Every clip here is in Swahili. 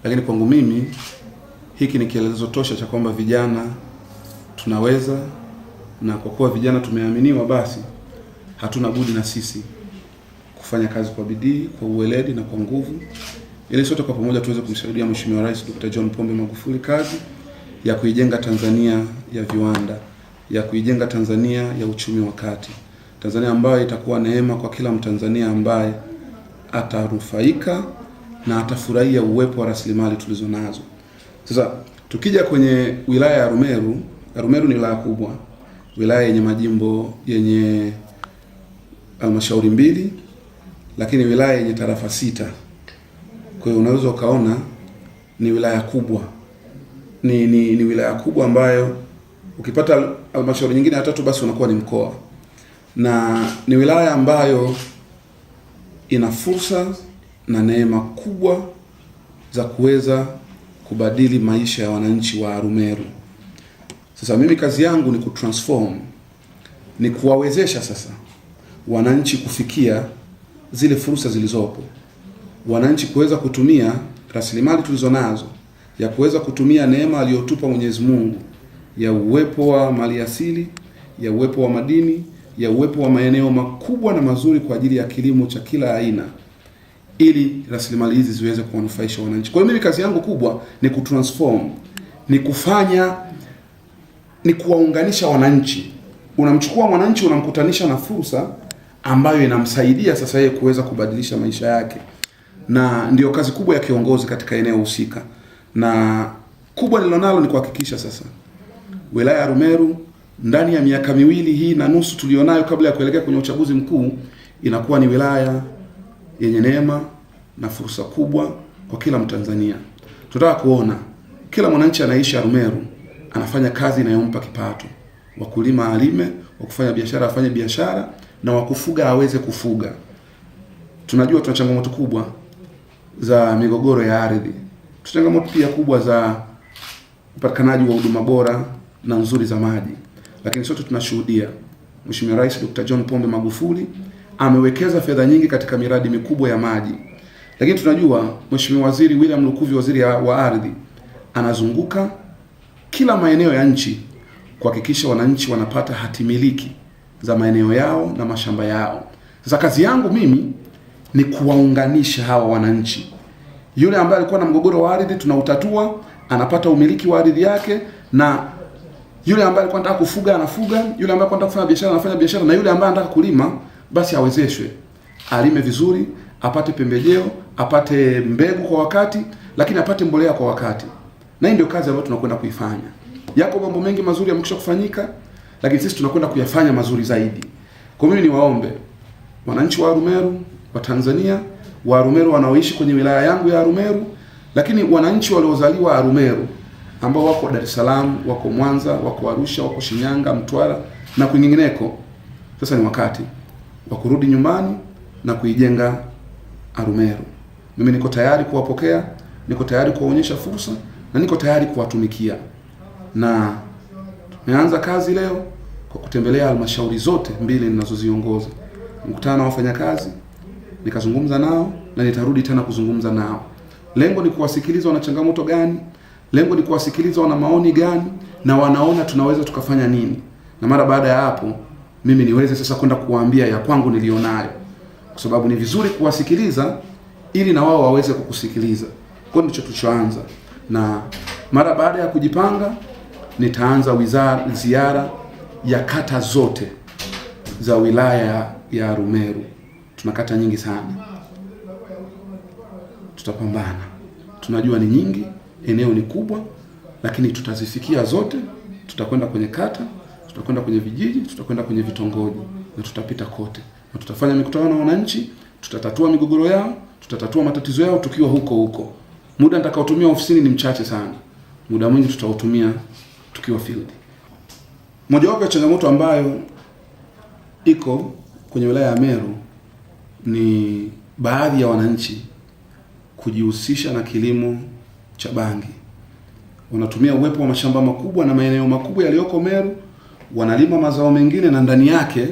lakini kwangu mimi hiki ni kielelezo tosha cha kwamba vijana tunaweza, na kwa kuwa vijana tumeaminiwa, basi hatuna budi na sisi kufanya kazi kwa bidii, kwa uweledi na kwa nguvu, ili sote kwa pamoja tuweze kumsaidia Mheshimiwa Rais Dr. John Pombe Magufuli kazi ya kuijenga Tanzania ya viwanda, ya kuijenga Tanzania ya uchumi wa kati, Tanzania ambayo itakuwa neema kwa kila Mtanzania ambaye atanufaika na atafurahia uwepo wa rasilimali tulizo nazo. Sasa tukija kwenye wilaya ya Arumeru, Arumeru ni wilaya kubwa, wilaya yenye majimbo yenye halmashauri 2, lakini wilaya yenye tarafa 6. Kwa hiyo unaweza ukaona ni wilaya kubwa. Ni wilaya kubwa ambayo ukipata halmashauri nyingine ya 3 basi unakuwa ni mkoa. Na ni wilaya ambayo ina fursa na neema kubwa za kuweza kubadili maisha ya wananchi wa Arumeru. Sasa mimi kazi yangu ni kutransform, ni kuwawezesha sasa wananchi kufikia zile fursa zilizopo, wananchi kuweza kutumia rasilimali tulizonazo, ya kuweza kutumia neema aliyotupa Mwenyezi Mungu ya uwepo wa maliasili, ya uwepo wa madini, ya uwepo wa maeneo makubwa na mazuri kwa ajili ya kilimo cha kila aina, ili rasilimali hizi ziweze kuwanufaisha wananchi. Kwa hiyo mimi kazi yangu kubwa ni kutransform, ni kuwaunganisha wananchi. Unamchukua mwananchi unamkutanisha na fursa ambayo inamsaidia sasa yeye kuweza kubadilisha maisha yake. Na ndio kazi kubwa ya kiongozi katika eneo husika. Na kubwa nililonalo ni kuhakikisha sasa wilaya ya Arumeru ndani ya miaka 2 hii na nusu tulionayo kabla ya kuelekea kwenye uchaguzi mkuu inakuwa ni wilaya yenye neema na fursa kubwa kwa kila Mtanzania. Tunataka kuona kila mwananchi anaishi Arumeru anafanya kazi inayompa kipato. Wakulima alime, wa kufanya biashara afanye biashara, na wa kufuga aweze kufuga. Tunajua tuna changamoto kubwa za migogoro ya ardhi. Tuna changamoto pia kubwa za upatikanaji wa huduma bora na nzuri za maji. Lakini sote tunashuhudia Mheshimiwa Rais Dr. John Pombe Magufuli amewekeza fedha nyingi katika miradi mikubwa ya maji. Lakini tunajua Mheshimiwa Waziri William Lukuvi, waziri wa ardhi, anazunguka kila maeneo ya nchi kuhakikisha wananchi wanapata hati miliki za maeneo yao na mashamba yao. Sasa kazi yangu mimi ni kuwaunganisha hawa wananchi. Yule ambaye alikuwa na mgogoro wa ardhi tunautatua, anapata umiliki wa ardhi yake, na yule ambaye alikuwa anataka kufuga anafuga, yule ambaye alikuwa anataka kufanya biashara anafanya biashara, na yule ambaye anataka kulima basi awezeshwe alime vizuri, apate pembejeo, apate mbegu kwa wakati, lakini apate mbolea kwa wakati. Na hii ndio kazi ambayo tunakwenda kuifanya. Yako mambo mengi mazuri yamekwisha kufanyika, lakini sisi tunakwenda kuyafanya mazuri zaidi. Kwa mimi niwaombe wananchi wa Arumeru, wa Tanzania, wa Arumeru wanaoishi kwenye wilaya yangu ya Arumeru, lakini wananchi waliozaliwa Arumeru ambao wako Dar es Salaam, wako Mwanza, wako Arusha, wako Shinyanga, Mtwara na kwingineko. Sasa ni wakati wa kurudi nyumbani na kuijenga Arumeru. Mimi niko tayari kuwapokea, niko tayari kuwaonyesha fursa, na niko tayari kuwatumikia. Na tumeanza kazi leo kwa kutembelea halmashauri zote 2 ninazoziongoza. Mkutano na wafanyakazi, nikazungumza nao na nitarudi tena kuzungumza nao. Lengo ni kuwasikiliza wana changamoto gani, lengo ni kuwasikiliza wana maoni gani, na wanaona tunaweza tukafanya nini. Na mara baada ya hapo mimi niweze sasa kwenda kuwaambia ya kwangu nilionayo, kwa sababu ni vizuri kuwasikiliza ili na wao waweze kukusikiliza. Kwa hiyo ndicho tulichoanza, na mara baada ya kujipanga nitaanza ziara ya kata zote za wilaya ya Arumeru. Tuna kata nyingi sana, tutapambana. Tunajua ni nyingi, eneo ni kubwa, lakini tutazifikia zote. Tutakwenda kwenye kata, tutakwenda kwenye vijiji, tutakwenda kwenye vitongoji, na tutapita kote, na tutafanya mikutano na wananchi, tutatatua migogoro yao, tutatatua matatizo yao tukiwa huko. Muda nitakaotumia ofisini ni mchache sana, muda mwingi tutautumia tukiwa field. Mojawapo ya changamoto ambayo iko kwenye wilaya ya Meru ni baadhi ya wananchi kujihusisha na kilimo cha bangi. Wanatumia uwepo wa mashamba makubwa na maeneo makubwa yaliyoko Meru, wanalima mazao mengine na ndani yake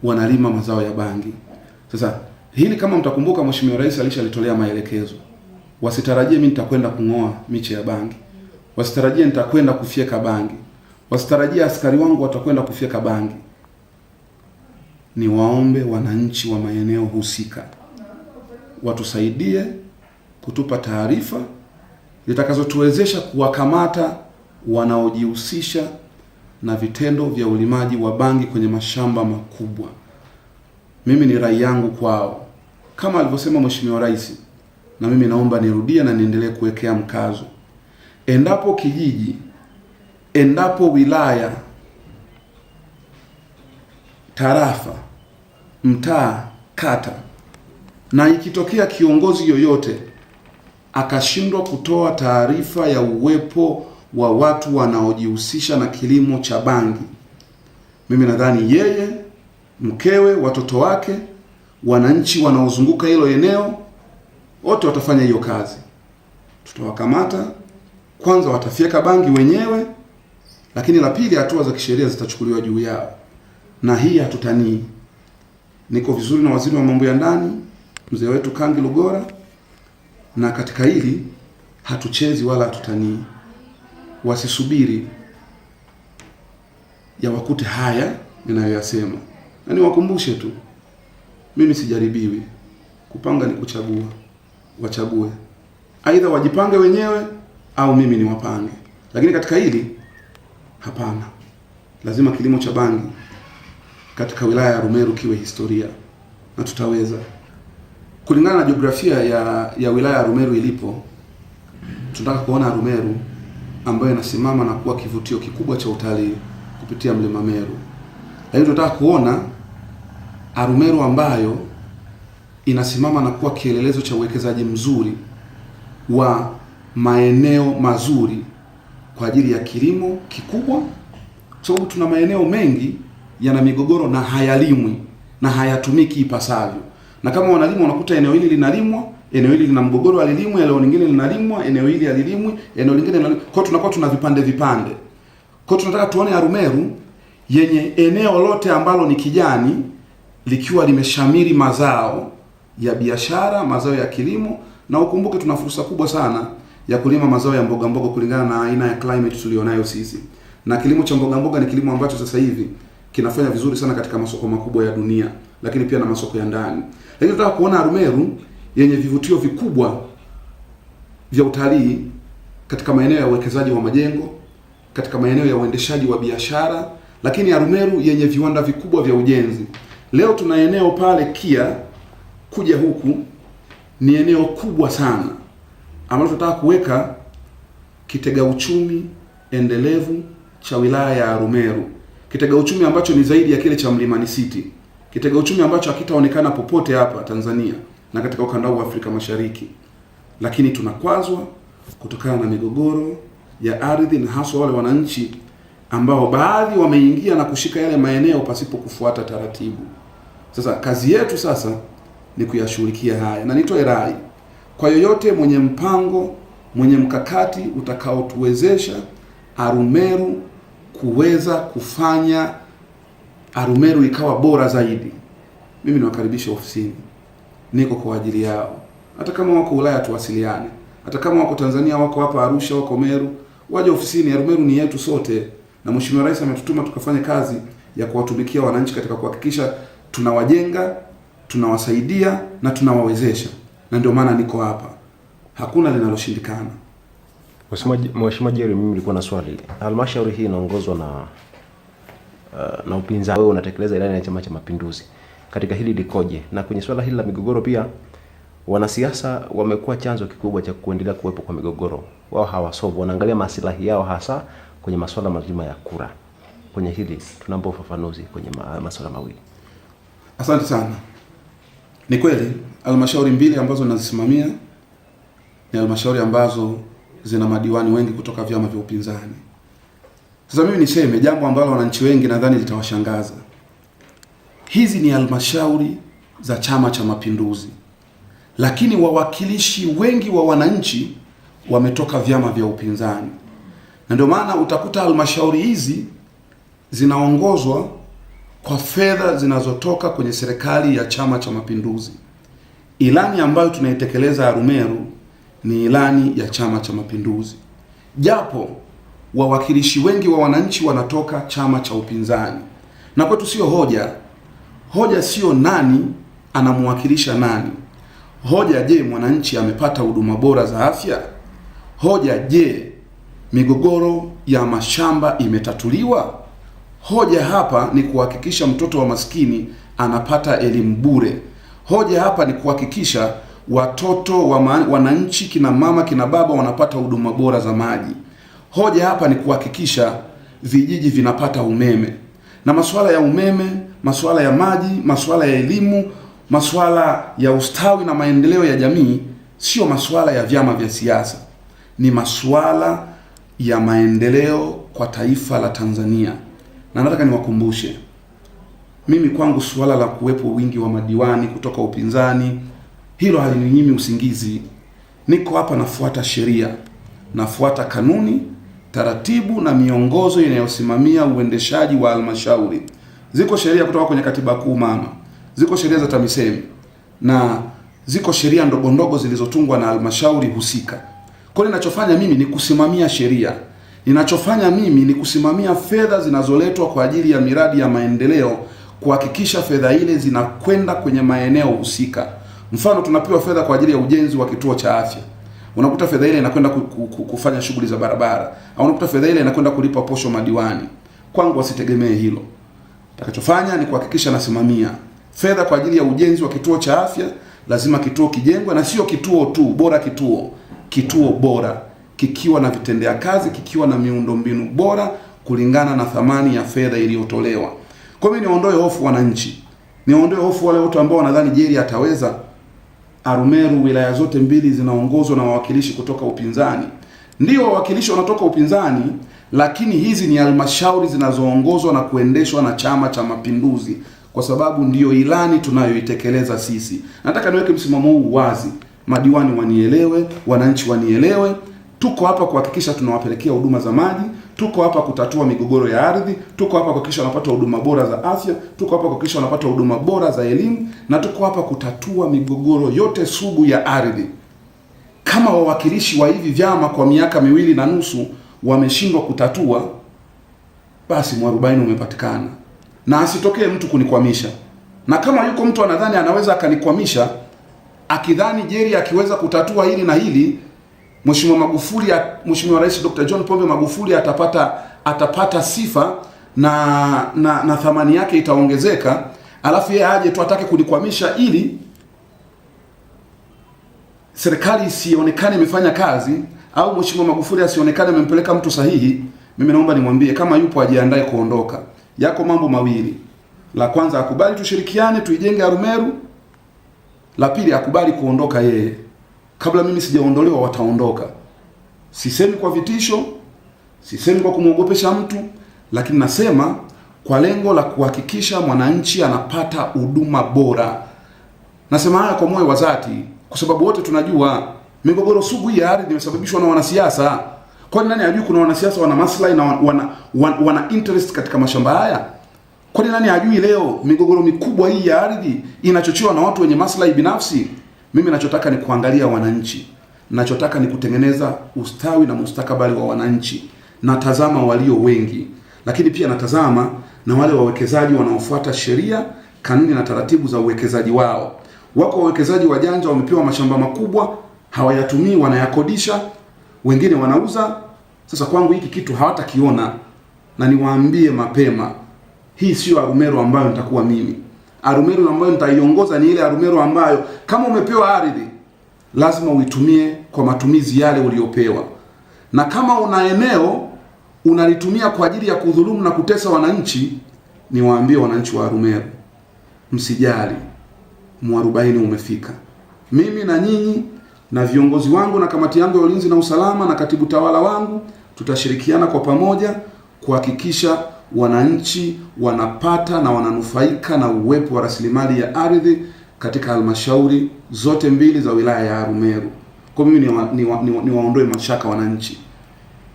wanalima mazao ya bangi. Sasa hili kama mtakumbuka, Mheshimiwa Rais alishalitolea maelekezo wasitarajie mimi nitakwenda kung'oa miche ya bangi, wasitarajie nitakwenda kufyeka bangi, wasitarajie askari wangu watakwenda kufyeka bangi. Ni waombe wananchi wa maeneo husika watusaidie kutupa taarifa zitakazotuwezesha kuwakamata wanaojihusisha na vitendo vya ulimaji wa bangi kwenye mashamba makubwa. Mimi ni rai yangu kwao, kama alivyosema Mheshimiwa Rais, na mimi naomba nirudie na niendelee kuwekea mkazo. Endapo kijiji, endapo wilaya, tarafa, mtaa, kata, na ikitokea kiongozi yoyote akashindwa kutoa taarifa ya uwepo wa watu wanaojihusisha na kilimo cha bangi, mimi nadhani yeye, mkewe, watoto wake, wananchi wanaozunguka hilo eneo wote watafanya hiyo kazi. Tutawakamata, kwanza watafyeka bangi wenyewe, lakini la pili, hatua za kisheria zitachukuliwa juu yao. Na hii hatutanii. Niko vizuri na waziri wa mambo ya ndani, mzee wetu Kangi Lugora, na katika hili hatuchezi wala hatutanii. Wasisubiri ya wakute haya ninayoyasema. Na niwakumbushe tu, mimi sijaribiwi. Kupanga ni kuchagua. Wachague. Aidha wajipange wenyewe au mimi niwapange. Lakini katika hili hapana. Lazima kilimo cha bangi katika wilaya ya Arumeru kiwe historia, na tutaweza. Kulingana na jiografia ya wilaya ya Arumeru ilipo, tunataka kuona Arumeru ambayo inasimama na kuwa kivutio kikubwa cha utalii kupitia Mlima Meru. Lakini tunataka kuona Arumeru ambayo inasimama na kuwa kielelezo cha uwekezaji mzuri wa maeneo mazuri kwa ajili ya kilimo kikubwa, kwa sababu tuna maeneo mengi yana migogoro na hayalimwi na hayatumiki ipasavyo. Na kama wanalimu unakuta eneo hili linalimwa, eneo hili lina mgogoro alilimwa, eneo lingine linalimwa, eneo hili alilimwi, eneo lingine linalimwa. Kwa tunakuwa tuna vipande. Kwa tunataka tuone Arumeru yenye eneo lote ambalo ni kijani likiwa limeshamiri mazao ya biashara, mazao ya kilimo, na ukumbuke tuna fursa kubwa sana ya kulima mazao ya mboga mboga kulingana na aina ya climate tulionayo sisi. Na kilimo cha mboga mboga ni kilimo ambacho sasa hivi kinafanya vizuri sana katika masoko makubwa ya dunia, lakini pia na masoko ya ndani. Lakini tunataka kuona Arumeru yenye vivutio vikubwa vya utalii katika maeneo ya uwekezaji wa majengo, katika maeneo ya uendeshaji wa biashara, lakini Arumeru yenye viwanda vikubwa vya ujenzi. Leo tuna eneo pale Kia kuja huku ni eneo kubwa sana ambalo tunataka kuweka kitega uchumi endelevu cha wilaya ya Arumeru. Kitega uchumi ambacho ni zaidi ya kile cha Mlimani City. Kitega uchumi ambacho hakitaonekana popote hapa Tanzania na katika ukanda wa Afrika Mashariki. Lakini tunakwazwa kutokana na migogoro ya ardhi, na hasa wale wananchi ambao baadhi wameingia na kushika yale maeneo pasipo kufuata taratibu. Sasa kazi yetu sasa ni kuyashughulikia haya, na nitoe rai kwa yoyote mwenye mpango, mwenye mkakati utakaotuwezesha Arumeru kuweza kufanya Arumeru ikawa bora zaidi. Mimi niwakaribisha ofisini. Niko kwa ajili yao. Hata kama wako Ulaya tuwasiliane. Hata kama wako Tanzania, wako hapa Arusha, wako Meru, waje ofisini. Arumeru ni yetu sote. Na Mheshimiwa Rais ametutuma tukafanye kazi ya kuwatumikia wananchi katika kuhakikisha tunawajenga, tunawasaidia na tunawawezesha. Na ndio maana niko hapa. Hakuna linaloshindikana. Mheshimiwa Jerry, mimi nilikuwa na swali. Halmashauri hii inaongozwa na upinzani. Wewe unatekeleza ilani ya Chama cha Mapinduzi. Katika hili likoje? Na kwenye swala hili la migogoro pia, wanasiasa wamekuwa chanzo kikubwa cha kuendelea kuwepo kwa migogoro. Wao hawasolve, wanaangalia maslahi yao hasa kwenye masuala mazima ya kura. Kwenye hili tunaomba ufafanuzi kwenye masuala mawili. Asante sana. Ni kweli halmashauri mbili ambazo nazisimamia ni halmashauri ambazo zina madiwani wengi kutoka vyama vya upinzani. Sasa mimi niseme jambo ambalo wananchi wengi nadhani litawashangaza. Hizi ni halmashauri za Chama cha Mapinduzi, lakini wawakilishi wengi wa wananchi wametoka vyama vya upinzani. Na ndio maana utakuta halmashauri hizi zinaongozwa kwa fedha zinazotoka kwenye serikali ya Chama cha Mapinduzi. Ilani ambayo tunaitekeleza Arumeru ni ilani ya Chama cha Mapinduzi, japo wawakilishi wengi wa wananchi wanatoka chama cha upinzani. Na kwetu sio hoja sio nani anamwakilisha nani. Hoja, je, mwananchi amepata huduma bora za afya? Hoja, je, migogoro ya mashamba imetatuliwa? Hoja hapa ni kuhakikisha mtoto wa maskini anapata elimu bure. Hoja hapa ni kuhakikisha watoto wa wananchi, kina mama, kina baba wanapata huduma bora za maji. Hoja hapa ni kuhakikisha vijiji vinapata umeme. Na masuala ya umeme, masuala ya maji, masuala ya elimu, masuala ya ustawi na maendeleo ya jamii sio masuala ya vyama vya siasa. Ni masuala ya maendeleo kwa taifa la Tanzania. Na nataka niwakumbushe, mimi kwangu suala la kuwepo wingi wa madiwani kutoka upinzani, hilo halininyimi usingizi. Niko hapa nafuata sheria, nafuata kanuni, taratibu na miongozo inayosimamia uendeshaji wa halmashauri. Ziko sheria kutoka kwenye katiba kuu mama, ziko sheria za TAMISEMI, na ziko sheria ndogo ndogo zilizotungwa na halmashauri husika. Kwa hiyo ninachofanya mimi ni kusimamia sheria. Ninachofanya mimi ni kusimamia fedha zinazoletwa kwa ajili ya miradi ya maendeleo, kuhakikisha fedha ile zinakwenda kwenye maeneo husika. Mfano, tunapewa fedha kwa ajili ya ujenzi wa kituo cha afya. Unakuta fedha ile inakwenda kufanya shughuli za barabara, au unakuta fedha ile inakwenda kulipa posho madiwani. Kwangu wasitegemee hilo. Nitakachofanya ni kuhakikisha nasimamia fedha kwa ajili ya ujenzi wa kituo cha afya. Lazima kituo kijengwe, na sio kituo tu, bora kituo bora kikiwa na vitendea kazi, kikiwa na miundombinu bora kulingana na thamani ya fedha iliyotolewa. Kwa hiyo niondoe hofu wananchi. Niondoe hofu wale wote ambao wanadhani Jerry ataweza. Arumeru, wilaya zote mbili zinaongozwa na wawakilishi kutoka upinzani. Ndio wawakilishi wanatoka upinzani, lakini hizi ni halmashauri zinazoongozwa na kuendeshwa na Chama cha Mapinduzi, kwa sababu ndiyo ilani tunayoitekeleza sisi. Nataka niweke msimamo huu wazi. Madiwani wanielewe, wananchi wanielewe. Tuko hapa kuhakikisha tunawapelekea huduma za maji, tuko hapa kutatua migogoro ya ardhi, tuko hapa kuhakikisha wanapata huduma bora za afya, tuko hapa kuhakikisha wanapata huduma bora za elimu, na tuko hapa kutatua migogoro yote sugu ya ardhi. Kama wawakilishi wa hivi vyama kwa miaka 2.5 wameshindwa kutatua, basi mwarobaini umepatikana. Na asitokee mtu kunikwamisha. Na kama yuko mtu anadhani anaweza akanikwamisha, akidhani Jerry akiweza kutatua hili na hili, Mheshimiwa Rais Dr. John Pombe Magufuli atapata sifa na thamani yake itaongezeka, alafu yeye aje tu atake kunikwamisha ili serikali isionekane imefanya kazi, au Mheshimiwa Magufuli asionekane amempeleka mtu sahihi. Mimi naomba nimwambie kama yupo ajiandae kuondoka. Yako mambo mawili. La kwanza, akubali tushirikiane tuijenge Arumeru. La pili, akubali kuondoka yeye. Kabla mimi sijaondolewa wataondoka. Sisemi kwa vitisho, sisemi kwa kumwogopesha mtu, lakini nasema kwa lengo la kuhakikisha mwananchi anapata huduma bora. Nasema haya kwa moyo wa dhati, kwa sababu wote tunajua migogoro sugu hii ya ardhi imesababishwa na wanasiasa. Kwani nani hajui kuna wanasiasa wana maslahi na wana interest katika mashamba haya? Kwani nani hajui leo migogoro mikubwa hii ya ardhi inachochewa na watu wenye maslahi binafsi? Mimi nachotaka ni kuangalia wananchi. Nachotaka ni kutengeneza ustawi na mustakabali wa wananchi. Natazama walio wengi, lakini pia natazama na wale wawekezaji wanaofuata sheria, kanuni na taratibu za uwekezaji wao. Wako wawekezaji wajanja wamepewa mashamba makubwa, hawayatumii, wanayakodisha, wengine wanauza. Sasa kwangu hiki kitu hawatakiona, na niwaambie mapema, hii sio Arumeru ambayo nitakuwa mimi. Arumeru ambayo nitaiongoza ni ile Arumeru ambayo kama umepewa ardhi lazima uitumie kwa matumizi yale uliopewa. Na kama una eneo unalitumia kwa ajili ya kudhulumu na kutesa wananchi, niwaambie wananchi wa Arumeru, msijali. Mwarobaini umefika. Mimi na nyinyi na viongozi wangu na kamati yangu ya ulinzi na usalama na katibu tawala wangu tutashirikiana kwa pamoja kuhakikisha wananchi wanapata na wananufaika na uwepo wa rasilimali ya ardhi katika halmashauri zote mbili za wilaya ya Arumeru. Kwa mimi niwaondoe mashaka wananchi.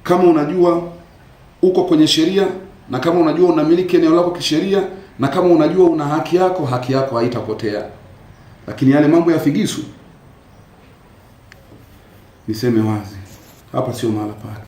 Kama unajua uko kwenye sheria, na kama unajua unamiliki eneo lako kisheria, na kama unajua una haki yako haitapotea. Lakini yale mambo ya figisu, niseme wazi, hapa sio mahala pake.